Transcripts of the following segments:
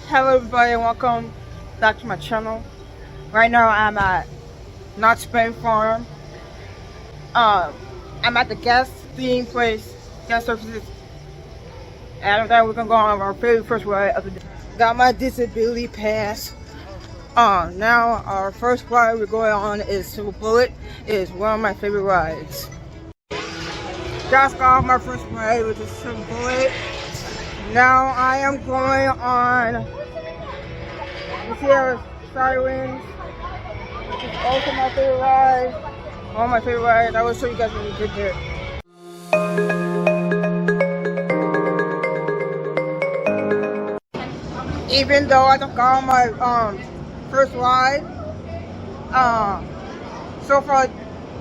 Hello everybody and welcome back to my channel. Right now I'm at Knott Farm. I'm at the guest theme place, guest services. And after that we're gonna go on our very first ride of the day. Got my disability pass. Now our first ride we're going on is Silver Bullet. It is one of my favorite rides. Just got off my first ride, which is Silver Bullet. Now I am going on, you see our sirens, which is also my favorite ride. One of my favorite rides. I will show you guys when we get there. Even though I just got on my first ride, so far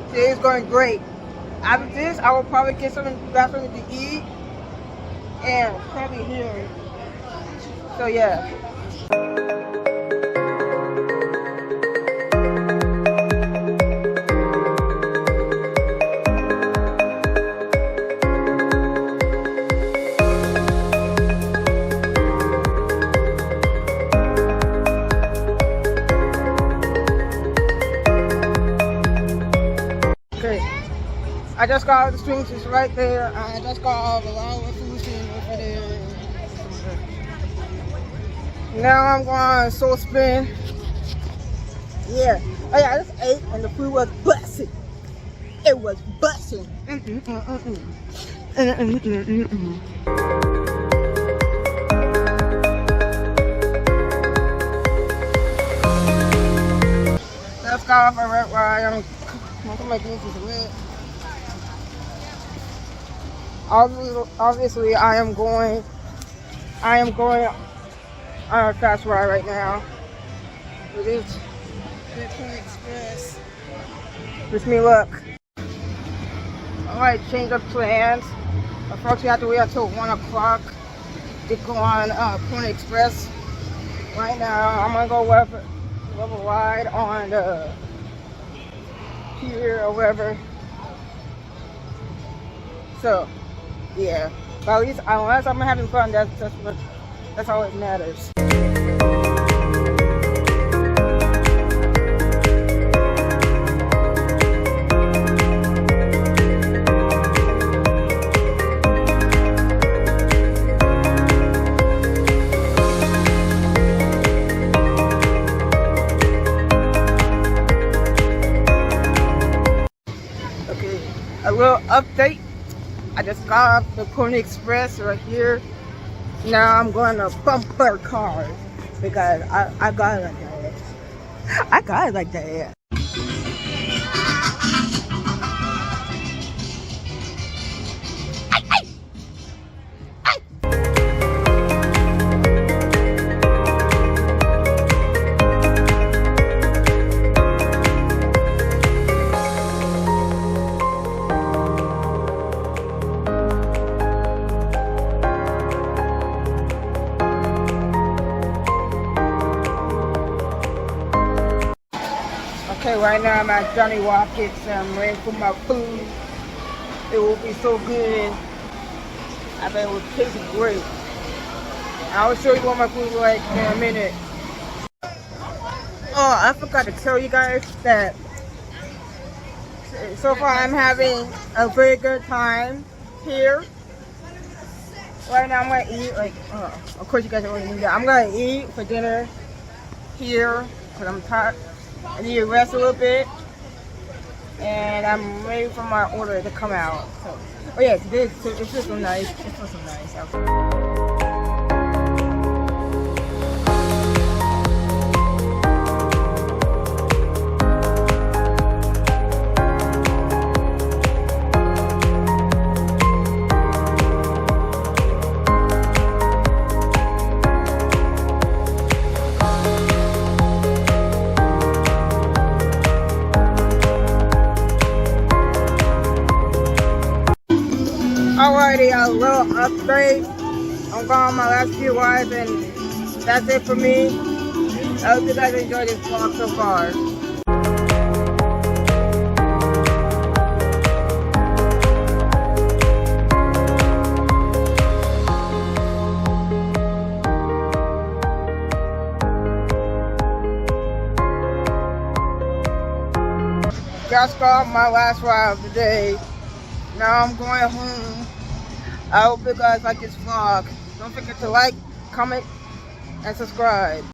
today is going great. After this, I will probably get something to eat and probably here. So yeah. Okay, I just got all the strings, it's right there. I just got all the long resolution over there. Now I'm going soul spin. Yeah. Oh yeah, I just ate and the food was busting. It was busting. Let's go off my red ride. Most of my jeans is red. Obviously, I am going on a fast ride right now. It is Bitcoin Express. Wish me luck. Alright, change of plans. First, we have to wait until 1 o'clock to go on Pony Express. Right now, I'm gonna go have a ride on the pier or wherever. So, yeah. But at least, unless I'm having fun, that's all that matters. Okay, a little update. I just got off the Pony Express right here. Now I'm going to bumper cars because I got it like that. I got it like that. Okay, right now I'm at Johnny Rockets and I'm waiting for my food. It will be so good. I bet it will taste great. I will show you what my food is like in a minute. Oh, I forgot to tell you guys that so far I'm having a very good time here. Right now I'm gonna eat of course you guys already knew that. I'm gonna eat for dinner here because I'm tired. I need to rest a little bit, and I'm ready for my order to come out. So, oh yeah, it feels so nice. It feels so nice. Alrighty, a little update. I'm going on my last few rides and that's it for me. I hope you guys enjoyed this vlog so far. Just got my last ride of the day. Now I'm going home. I hope you guys like this vlog. Don't forget to like, comment, and subscribe.